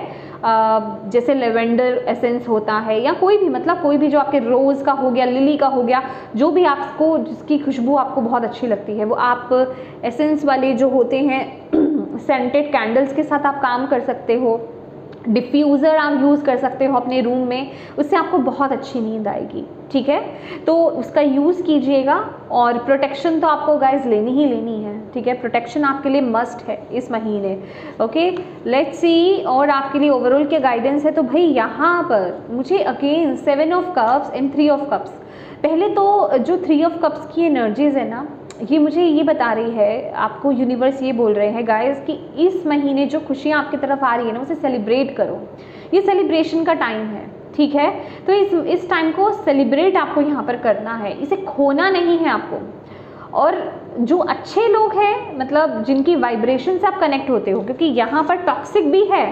S1: जैसे लेवेंडर एसेंस होता है, या कोई भी मतलब कोई भी जो आपके रोज़ का हो गया, लिली का हो गया, जो भी आपको जिसकी खुशबू आपको बहुत अच्छी लगती है, वो आप एसेंस वाले जो होते हैं सेंटेड कैंडल्स के साथ आप काम कर सकते हो। डिफ्यूज़र आप यूज़ कर सकते हो अपने रूम में, उससे आपको बहुत अच्छी नींद आएगी, ठीक है। तो उसका यूज़ कीजिएगा। और प्रोटेक्शन तो आपको गाइस लेनी ही लेनी है, ठीक है, प्रोटेक्शन आपके लिए मस्ट है इस महीने, ओके। लेट्स सी और आपके लिए ओवरऑल क्या गाइडेंस है। तो भाई यहाँ पर मुझे again 7 of cups and 3 of cups. पहले तो जो 3 ऑफ कप्स की एनर्जीज है ना, ये मुझे ये बता रही है, आपको यूनिवर्स ये बोल रहे हैं गाइस कि इस महीने जो खुशियाँ आपकी तरफ आ रही है ना, उसे सेलिब्रेट करो। ये सेलिब्रेशन का टाइम है, ठीक है। तो इस टाइम को सेलिब्रेट आपको यहाँ पर करना है, इसे खोना नहीं है आपको। और जो अच्छे लोग हैं, मतलब जिनकी वाइब्रेशन से आप कनेक्ट होते हो, क्योंकि यहाँ पर टॉक्सिक भी है,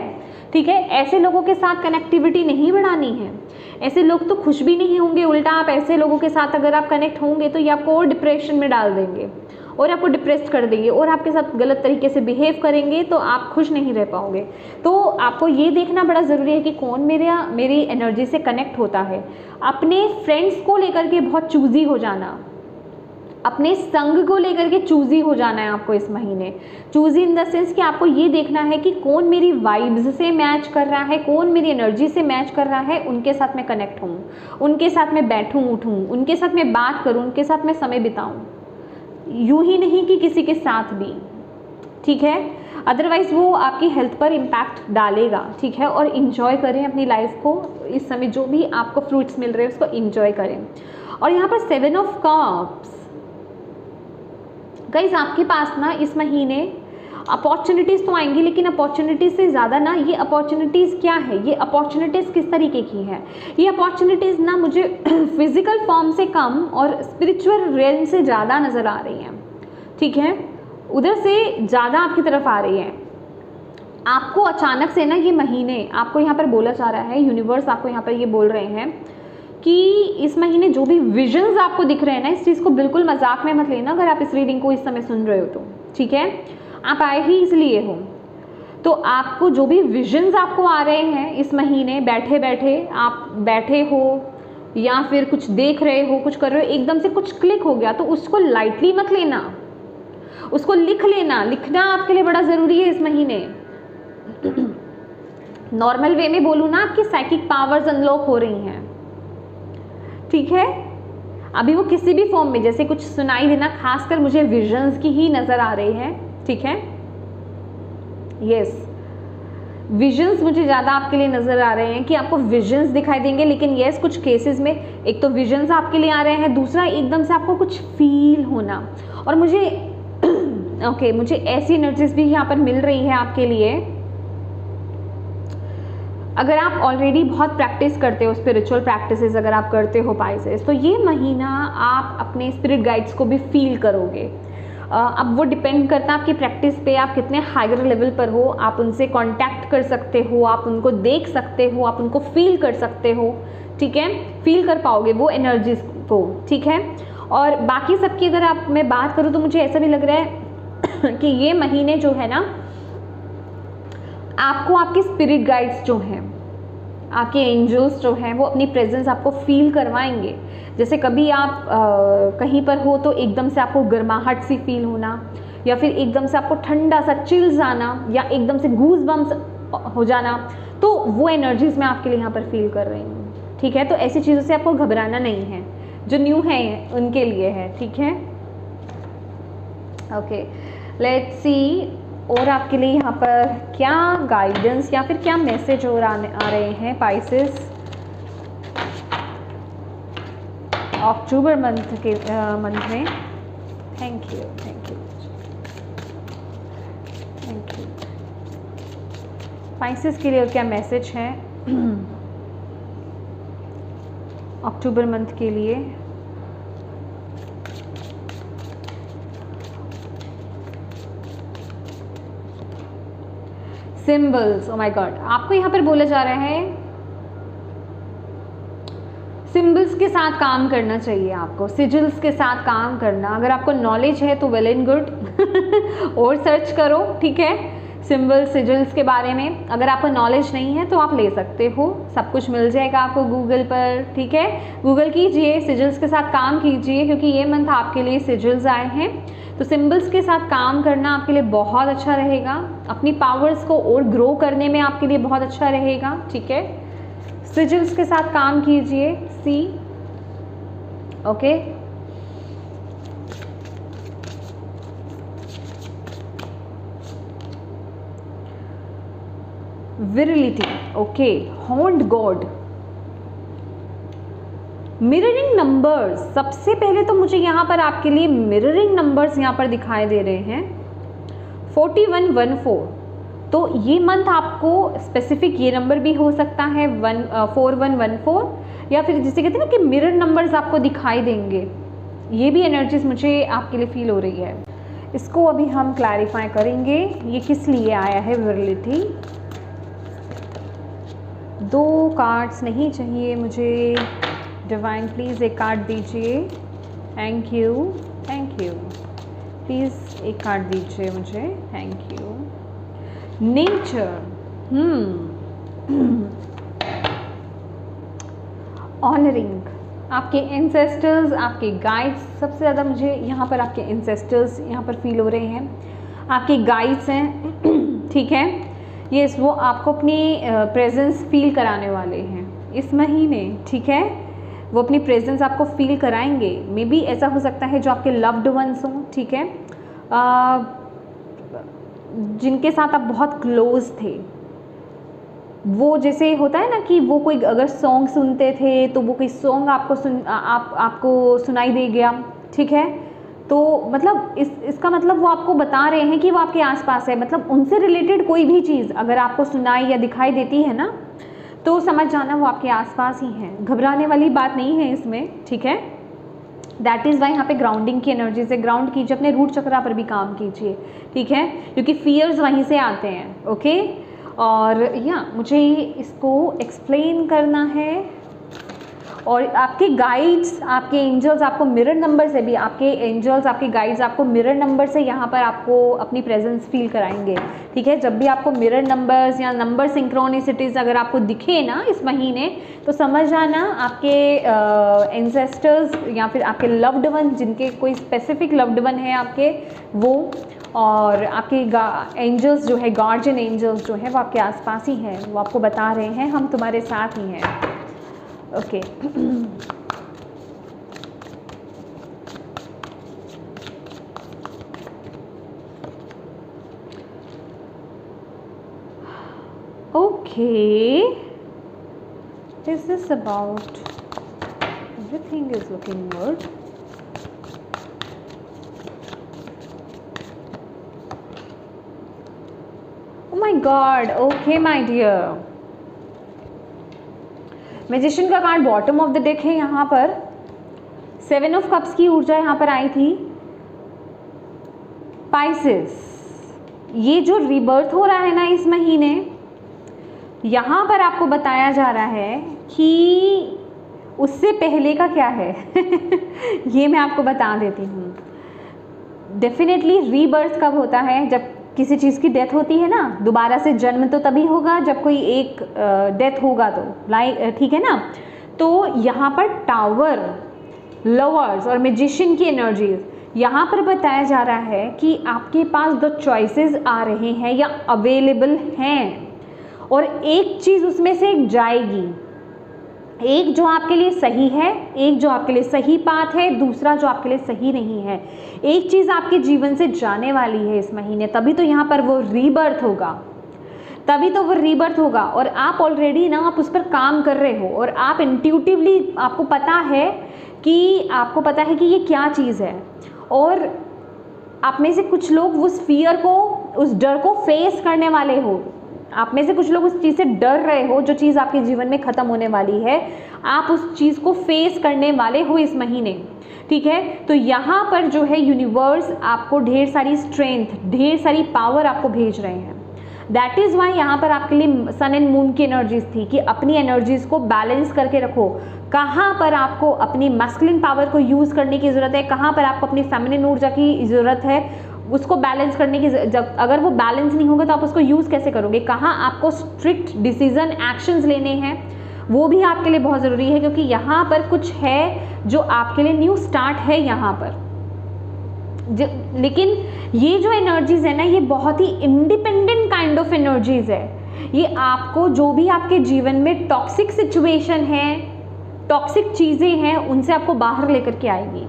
S1: ठीक है, ऐसे लोगों के साथ कनेक्टिविटी नहीं बढ़ानी है। ऐसे लोग तो खुश भी नहीं होंगे, उल्टा आप ऐसे लोगों के साथ अगर आप कनेक्ट होंगे तो ये आपको और डिप्रेशन में डाल देंगे और आपको डिप्रेस्ड कर देंगे और आपके साथ गलत तरीके से बिहेव करेंगे, तो आप खुश नहीं रह पाओगे। तो आपको ये देखना बड़ा ज़रूरी है कि कौन मेरी एनर्जी से कनेक्ट होता है। अपने फ्रेंड्स को लेकर के बहुत चूज़ी हो जाना, अपने संग को लेकर के चूज़ी हो जाना है आपको इस महीने। चूज़ी इन द सेंस कि आपको ये देखना है कि कौन मेरी वाइब्स से मैच कर रहा है, कौन मेरी एनर्जी से मैच कर रहा है, उनके साथ मैं कनेक्ट हूँ, उनके साथ मैं बैठूँ उठूँ, उनके साथ मैं बात करूँ, उनके साथ मैं समय बिताऊँ, यूँ ही नहीं कि किसी के साथ भी, ठीक है। अदरवाइज़ वो आपकी हेल्थ पर इम्पैक्ट डालेगा, ठीक है। और इन्जॉय करें अपनी लाइफ को, इस समय जो भी आपको फ्रूट्स मिल रहे हैं उसको इन्जॉय करें। और यहाँ पर 7 ऑफ कप्स, गाइस आपके पास ना इस महीने अपॉर्चुनिटीज़ तो आएंगी, लेकिन अपॉर्चुनिटीज़ से ज़्यादा ना ये अपॉर्चुनिटीज़ क्या है, ये अपॉर्चुनिटीज़ किस तरीके की है, ये अपॉर्चुनिटीज़ ना मुझे फिज़िकल फॉर्म से कम और स्पिरिचुअल रियल्म से ज़्यादा नज़र आ रही हैं, ठीक है। उधर से ज़्यादा आपकी तरफ आ रही है। आपको अचानक से ना ये महीने, आपको यहाँ पर बोला जा रहा है, यूनिवर्स आपको यहाँ पर ये बोल रहे हैं कि इस महीने जो भी विजन्स आपको दिख रहे हैं ना, इस चीज़ को बिल्कुल मजाक में मत लेना अगर आप इस रीडिंग को इस समय सुन रहे हो तो, ठीक है। आप आए ही इसलिए हो, तो आपको जो भी विजन्स आपको आ रहे हैं इस महीने, बैठे बैठे आप बैठे हो या फिर कुछ देख रहे हो, कुछ कर रहे हो, एकदम से कुछ क्लिक हो गया, तो उसको लाइटली मत लेना, उसको लिख लेना। लिखना आपके लिए बड़ा ज़रूरी है इस महीने। नॉर्मल वे में बोलूँ ना, आपकी साइकिक पावर्स अनलॉक हो रही हैं, ठीक है। अभी वो किसी भी फॉर्म में, जैसे कुछ सुनाई देना, खासकर मुझे विजन्स की ही नज़र आ रही है, ठीक है। यस, विजन्स मुझे ज़्यादा आपके लिए नज़र आ रहे हैं कि आपको विजन्स दिखाई देंगे। लेकिन यस, कुछ केसेस में एक तो विजन्स आपके लिए आ रहे हैं, दूसरा एकदम से आपको कुछ फील होना। और मुझे ओके, मुझे ऐसी एनर्जीज भी यहाँ पर मिल रही है आपके लिए। अगर आप ऑलरेडी बहुत प्रैक्टिस करते हो, स्पिरिचुअल प्रैक्टिसेस अगर आप करते हो पाइसेस, तो ये महीना आप अपने स्पिरिट गाइड्स को भी फील करोगे। अब वो डिपेंड करता है आपकी प्रैक्टिस पे, आप कितने हायर लेवल पर हो। आप उनसे कांटेक्ट कर सकते हो, आप उनको देख सकते हो, आप उनको फील कर सकते हो, ठीक है। फील कर पाओगे वो एनर्जीज को, ठीक है। और बाकी सबकी अगर आप मैं बात करूँ तो मुझे ऐसा भी लग रहा है कि ये महीने जो है ना, आपको आपके स्पिरिट गाइड्स जो हैं, आपके एंजल्स जो हैं, वो अपनी प्रेजेंस आपको फील करवाएंगे। जैसे कभी आप कहीं पर हो तो एकदम से आपको गर्माहट सी फील होना, या फिर एकदम से आपको ठंडा सा चिल्स आना, या एकदम से गूज बम्स हो जाना, तो वो एनर्जीज मैं आपके लिए यहाँ पर फील कर रही हूँ, ठीक है। तो ऐसी चीज़ों से आपको घबराना नहीं है, जो न्यू है उनके लिए है, ठीक है। ओके, लेट्स सी और आपके लिए यहाँ पर क्या गाइडेंस या फिर क्या मैसेज और आ रहे हैं पाइसेस अक्टूबर मंथ में। Thank you, thank you, thank you. Pisces के लिए और क्या मैसेज है अक्टूबर मंथ के लिए। सिंबल्स, ओ माय गॉड, आपको यहाँ पर बोला जा रहा है सिंबल्स के साथ काम करना चाहिए आपको, सिजिल्स के साथ काम करना। अगर आपको नॉलेज है तो वेल एंड गुड और सर्च करो, ठीक है, सिंबल्स सिजिल्स के बारे में। अगर आपको नॉलेज नहीं है तो आप ले सकते हो, सब कुछ मिल जाएगा आपको गूगल पर, ठीक है। गूगल कीजिए, सिजिल्स के साथ काम कीजिए, क्योंकि ये मंथ आपके लिए सिजिल्स आए हैं। तो सिंबल्स के साथ काम करना आपके लिए बहुत अच्छा रहेगा, अपनी पावर्स को और ग्रो करने में आपके लिए बहुत अच्छा रहेगा, ठीक है। सिजिल्स के साथ काम कीजिए, see, okay. Virility, okay, horned god, mirroring numbers. सबसे पहले तो मुझे यहाँ पर आपके लिए मिररिंग नंबर्स यहाँ पर दिखाई दे रहे हैं 4114, तो ये मंथ आपको स्पेसिफिक ये नंबर भी हो सकता है 4114, या फिर जिसे कहते हैं ना कि मिरर नंबर्स आपको दिखाई देंगे। ये भी एनर्जीज मुझे आपके लिए फील हो रही है। इसको अभी हम क्लैरिफाई करेंगे ये किस लिए आया है विरलिटी। 2 कार्ड्स नहीं चाहिए मुझे, डिवाइन प्लीज़ एक कार्ड दीजिए। Thank you, thank you, please एक कार्ड दीजिए मुझे, थैंक यू। नेचर, ऑनरिंग आपके एंसेस्टर्स, आपके गाइड्स, सबसे ज़्यादा मुझे यहाँ पर आपके एंसेस्टर्स यहाँ पर फील हो रहे हैं, आपके गाइड्स हैं, ठीक है। ये वो आपको अपनी प्रेजेंस फील कराने वाले हैं इस महीने, ठीक है। वो अपनी प्रेजेंस आपको फील कराएंगे। मे बी ऐसा हो सकता है जो आपके लव्ड वंस हों, ठीक है, जिनके साथ आप बहुत क्लोज थे। वो जैसे होता है ना कि वो कोई अगर सॉन्ग सुनते थे तो वो कोई सॉन्ग आपको सुनाई दे गया, ठीक है। तो मतलब इसका मतलब वो आपको बता रहे हैं कि वो आपके आसपास है। मतलब उनसे रिलेटेड कोई भी चीज़ अगर आपको सुनाई या दिखाई देती है ना, तो समझ जाना वो आपके आसपास ही है। घबराने वाली बात नहीं है इसमें, ठीक है। दैट इज़ वाई यहाँ पे ग्राउंडिंग की एनर्जी से ग्राउंड कीजिए, अपने रूट चक्रा पर भी काम कीजिए, ठीक है, क्योंकि फियर्स वहीं से आते हैं, ओके। और या मुझे इसको एक्सप्लेन करना है। और आपके गाइड्स, आपके एंजल्स आपको मिरर नंबर से भी, आपके एंजल्स, आपके गाइड्स आपको मिरर नंबर से यहाँ पर आपको अपनी प्रेजेंस फील कराएंगे, ठीक है। जब भी आपको मिरर नंबर्स या नंबर सिंक्रोनिसिटीज़ अगर आपको दिखे ना इस महीने, तो समझ जाना आपके एंसेस्टर्स या फिर आपके लव्ड वन, जिनके कोई स्पेसिफिक लव्ड वन है आपके, वो और आपके एंजल्स जो है, गार्जियन एंजल्स जो है वो आपके आसपास ही हैं। वो आपको बता रहे हैं हम तुम्हारे साथ ही हैं, okay. Okay, is this about? Everything is looking good. Oh my God, okay my dear. Magician का card bottom of the deck है यहाँ पर। 7 ऑफ कप्स की ऊर्जा यहाँ पर आई थी। पाइसेस, ये जो रीबर्थ हो रहा है ना इस महीने, यहाँ पर आपको बताया जा रहा है कि उससे पहले का क्या है ये मैं आपको बता देती हूँ। डेफिनेटली रीबर्थ कब होता है? जब किसी चीज़ की डेथ होती है ना, दोबारा से जन्म तो तभी होगा जब कोई एक डेथ होगा, तो ठीक है ना। तो यहाँ पर टावर, लवर्स और मैजिशियन की एनर्जीज यहाँ पर बताया जा रहा है कि आपके पास 2 चॉइसेस आ रहे हैं या अवेलेबल हैं, और एक चीज़ उसमें से एक जाएगी। एक जो आपके लिए सही है, एक जो आपके लिए सही पाथ है, दूसरा जो आपके लिए सही नहीं है। एक चीज़ आपके जीवन से जाने वाली है इस महीने, तभी तो यहाँ पर वो रीबर्थ होगा, तभी तो वो रीबर्थ होगा। और आप ऑलरेडी ना आप उस पर काम कर रहे हो, और आप इंट्यूटिवली आपको पता है कि ये क्या चीज़ है। और आप में से कुछ लोग उस फियर को, उस डर को फेस करने वाले हो। आप में से कुछ लोग उस चीज़ से डर रहे हो, जो चीज़ आपके जीवन में ख़त्म होने वाली है, आप उस चीज़ को फेस करने वाले हो इस महीने, ठीक है। तो यहाँ पर जो है यूनिवर्स आपको ढेर सारी स्ट्रेंथ, ढेर सारी पावर आपको भेज रहे हैं। दैट इज़ वाई यहाँ पर आपके लिए सन एंड मून की एनर्जीज थी कि अपनी एनर्जीज को बैलेंस करके रखो। कहाँ पर आपको अपनी मैस्कुलिन पावर को यूज़ करने की ज़रूरत है, कहाँ पर आपको अपनी फेमिनिन ऊर्जा की ज़रूरत है, उसको बैलेंस करने की। जब अगर वो बैलेंस नहीं होगा तो आप उसको यूज़ कैसे करोगे? कहाँ आपको स्ट्रिक्ट डिसीजन एक्शंस लेने हैं, वो भी आपके लिए बहुत ज़रूरी है, क्योंकि यहाँ पर कुछ है जो आपके लिए न्यू स्टार्ट है यहाँ पर। लेकिन ये जो एनर्जीज है ना, ये बहुत ही इंडिपेंडेंट काइंड ऑफ एनर्जीज है। ये आपको जो भी आपके जीवन में टॉक्सिक सिचुएशन है, टॉक्सिक चीज़ें हैं, उनसे आपको बाहर लेकर के आएगी,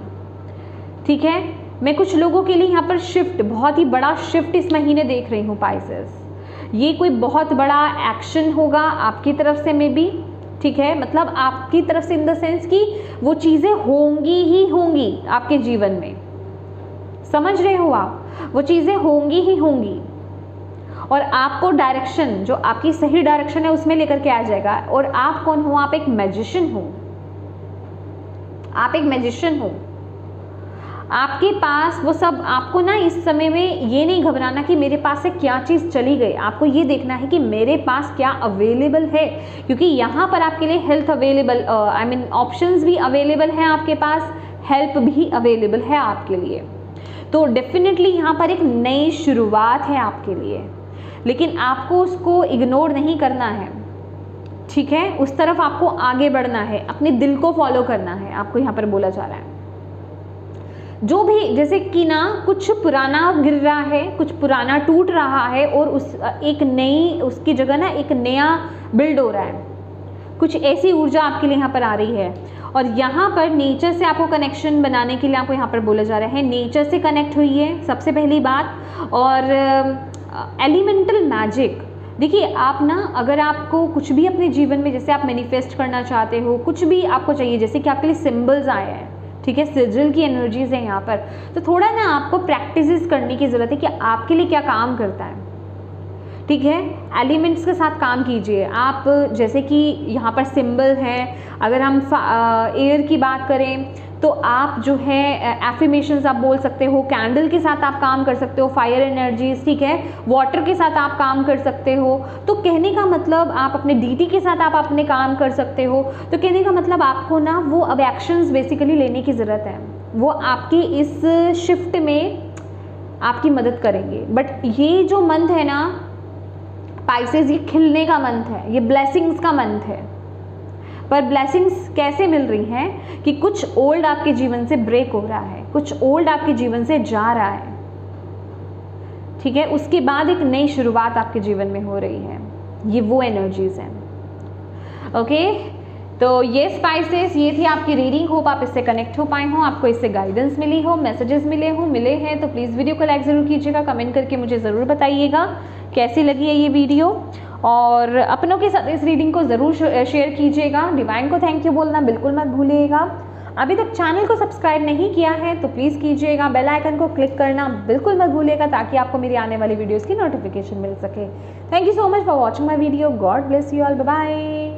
S1: ठीक है। मैं कुछ लोगों के लिए यहाँ पर शिफ्ट, बहुत ही बड़ा शिफ्ट इस महीने देख रही हूँ पाइसेस। ये कोई बहुत बड़ा एक्शन होगा आपकी तरफ से में भी, ठीक है। मतलब आपकी तरफ से इन द सेंस कि वो चीज़ें होंगी ही होंगी आपके जीवन में, समझ रहे हो आप? वो चीज़ें होंगी ही होंगी। और आपको डायरेक्शन, जो आपकी सही डायरेक्शन है उसमें लेकर के आ जाएगा। और आप कौन हो? आप एक मैजिशियन हो, आप एक मैजिशियन हो। आपके पास वो सब, आपको ना इस समय में ये नहीं घबराना कि मेरे पास से क्या चीज़ चली गई, आपको ये देखना है कि मेरे पास क्या अवेलेबल है, क्योंकि यहाँ पर आपके लिए health available, I mean options भी अवेलेबल हैं आपके पास, हेल्प भी अवेलेबल है आपके लिए। तो डेफिनेटली यहाँ पर एक नई शुरुआत है आपके लिए, लेकिन आपको उसको इग्नोर नहीं करना है, ठीक है? उस तरफ आपको आगे बढ़ना है, अपने दिल को फॉलो करना है, आपको यहाँ पर बोला जा रहा है। जो भी, जैसे कि ना कुछ पुराना गिर रहा है, कुछ पुराना टूट रहा है और उस एक नई, उसकी जगह ना एक नया बिल्ड हो रहा है, कुछ ऐसी ऊर्जा आपके लिए यहाँ पर आ रही है। और यहाँ पर नेचर से आपको कनेक्शन बनाने के लिए आपको यहाँ पर बोला जा रहा है, नेचर से कनेक्ट हुई सबसे पहली बात। और एलिमेंटल मैजिक, देखिए आप ना, अगर आपको कुछ भी अपने जीवन में, जैसे आप मैनिफेस्ट करना चाहते हो, कुछ भी आपको चाहिए, जैसे कि आपके लिए सिंबल्स आए हैं, ठीक है, सिजिल की एनर्जीज है यहाँ पर, तो थोड़ा ना आपको प्रैक्टिस करने की ज़रूरत है कि आपके लिए क्या काम करता है, ठीक है? एलिमेंट्स के साथ काम कीजिए आप। जैसे कि यहाँ पर सिंबल है, अगर हम एयर की बात करें तो आप जो है एफर्मेशंस आप बोल सकते हो, कैंडल के साथ आप काम कर सकते हो, फायर एनर्जीज, ठीक है, वाटर के साथ आप काम कर सकते हो। तो कहने का मतलब, आप अपने डीटी के साथ आप अपने काम कर सकते हो। तो कहने का मतलब आपको ना वो अब एक्शंस बेसिकली लेने की ज़रूरत है, वो आपकी इस शिफ्ट में आपकी मदद करेंगे। बट ये जो मंथ है ना स्पाइसेस, ये खिलने का मंथ है, ये ब्लेसिंग्स का मंथ है। पर ब्लेसिंग्स कैसे मिल रही हैं कि कुछ ओल्ड आपके जीवन से ब्रेक हो रहा है, कुछ ओल्ड आपके जीवन से जा रहा है, ठीक है, उसके बाद एक नई शुरुआत आपके जीवन में हो रही है। ये वो एनर्जीज हैं। ओके, तो ये स्पाइसेस, ये थी आपकी रीडिंग। होप आप इससे कनेक्ट हो पाए हो, आपको इससे गाइडेंस मिली हो, मैसेजेस मिले हैं तो प्लीज़ वीडियो को लाइक ज़रूर कीजिएगा, कमेंट करके मुझे ज़रूर बताइएगा कैसी लगी है ये वीडियो, और अपनों के साथ इस रीडिंग को ज़रूर शेयर कीजिएगा। डिवाइन को थैंक यू बोलना बिल्कुल मत भूलिएगा। अभी तक चैनल को सब्सक्राइब नहीं किया है तो प्लीज़ कीजिएगा, बेल आइकन को क्लिक करना बिल्कुल मत भूलिएगा ताकि आपको मेरी आने वाली वीडियोज़ की नोटिफिकेशन मिल सके। Thank you so much for watching my video. God bless you all, bye bye.